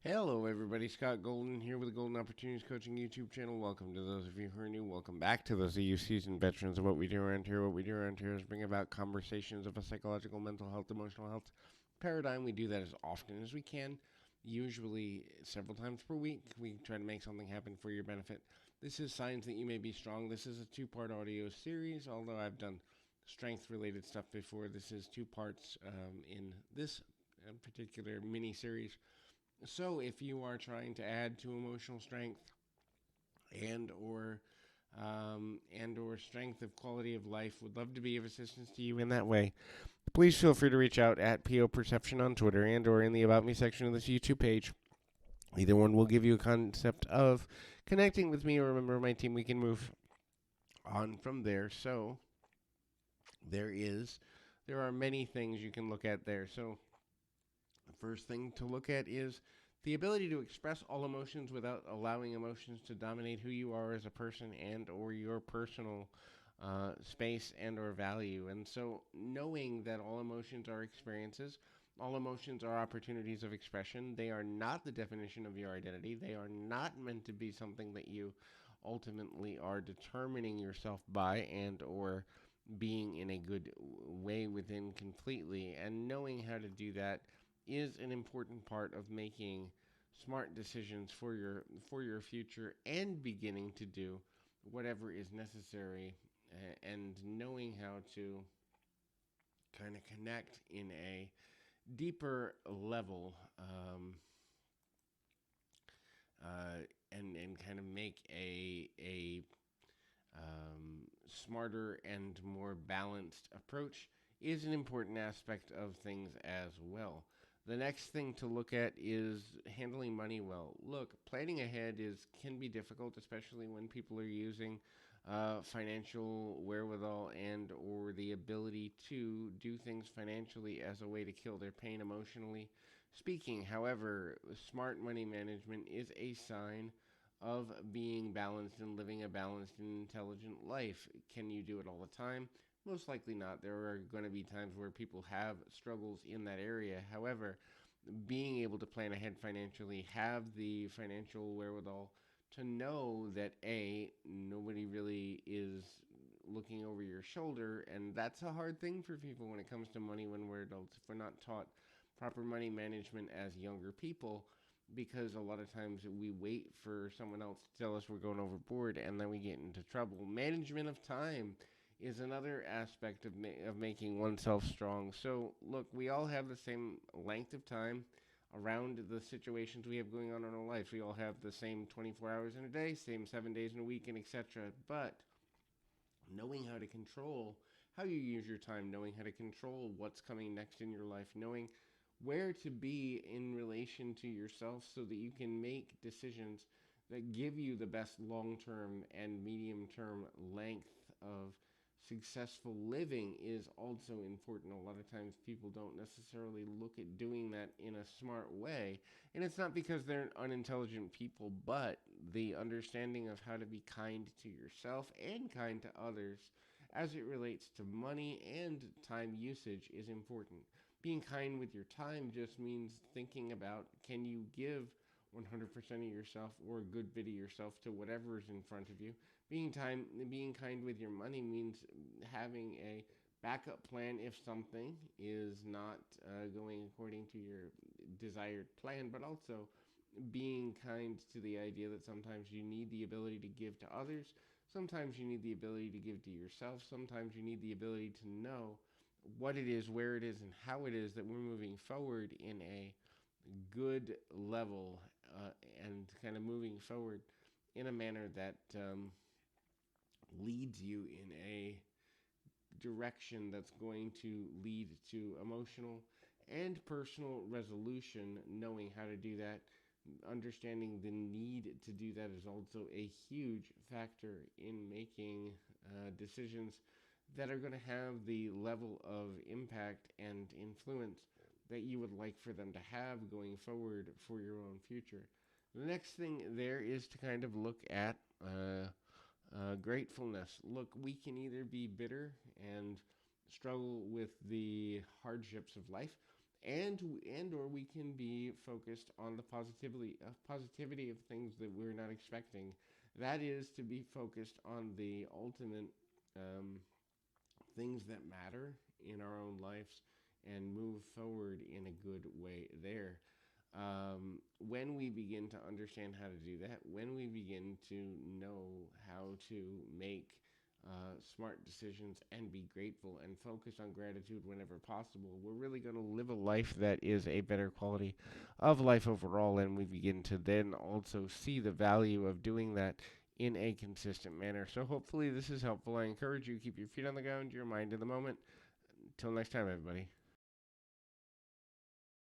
Hello, everybody. Scott Golden here with the Golden Opportunities Coaching YouTube channel. Welcome to those of you who are new. Welcome back to those of you seasoned veterans of what we do around here. What we do around here is bring about conversations of a psychological, mental health, emotional health paradigm. We do that as often as we can, usually several times per week. We try to make something happen for your benefit. This is Signs That You May Be Strong. This is a two-part audio series, although I've done strength-related stuff before. This is two parts in this particular mini-series. So if you are trying to add to emotional strength and or strength of quality of life, would love to be of assistance to you in that way. Please feel free to reach out at PO Perception on Twitter and or in the About Me section of this YouTube page. Either one will give you a concept of connecting with me or a member of my team. We can move on from there. So there are many things you can look at there. So the first thing to look at is the ability to express all emotions without allowing emotions to dominate who you are as a person and or your personal space and or value. And so knowing that all emotions are experiences, all emotions are opportunities of expression. They are not the definition of your identity. They are not meant to be something that you ultimately are determining yourself by and or being in a good way within completely. And knowing how to do that is an important part of making smart decisions for your future and beginning to do whatever is necessary and knowing how to kind of connect in a deeper level and kind of make a smarter and more balanced approach is an important aspect of things as well. The next thing to look at is handling money well. Look, planning ahead can be difficult, especially when people are using financial wherewithal and or the ability to do things financially as a way to kill their pain emotionally speaking. However, smart money management is a sign of being balanced and living a balanced and intelligent life. Can you do it all the time? Most likely not. There are going to be times where people have struggles in that area. However, being able to plan ahead financially, have the financial wherewithal to know that nobody really is looking over your shoulder, and that's a hard thing for people when it comes to money when we're adults. If we're not taught proper money management as younger people, because a lot of times we wait for someone else to tell us we're going overboard and then we get into trouble. Management of time is another aspect of making oneself strong. So, look, we all have the same length of time around the situations we have going on in our life. We all have the same 24 hours in a day, same 7 days in a week, and etc. But knowing how to control how you use your time, knowing how to control what's coming next in your life, knowing where to be in relation to yourself so that you can make decisions that give you the best long term and medium term length of successful living is also important. A lot of times people don't necessarily look at doing that in a smart way. And it's not because they're unintelligent people, but the understanding of how to be kind to yourself and kind to others as it relates to money and time usage is important. Being kind with your time just means thinking about, can you give 100% of yourself or a good bit of yourself to whatever is in front of you. Being kind with your money means having a backup plan if something is not going according to your desired plan, but also being kind to the idea that sometimes you need the ability to give to others, sometimes you need the ability to give to yourself, sometimes you need the ability to know what it is, where it is, and how it is that we're moving forward in a good level and kind of moving forward in a manner that leads you in a direction that's going to lead to emotional and personal resolution. Knowing how to do that, understanding the need to do that is also a huge factor in making decisions that are going to have the level of impact and influence that you would like for them to have going forward for your own future. The next thing there is to kind of look at gratefulness. Look, we can either be bitter and struggle with the hardships of life and or we can be focused on the positivity of things that we're not expecting. That is to be focused on the ultimate um, things that matter in our own lives and move forward in a good way there. When we begin to understand how to do that, when we begin to know how to make smart decisions and be grateful and focus on gratitude whenever possible, we're really going to live a life that is a better quality of life overall. And we begin to then also see the value of doing that in a consistent manner. So, hopefully, this is helpful. I encourage you to keep your feet on the ground, your mind in the moment. Until next time, everybody.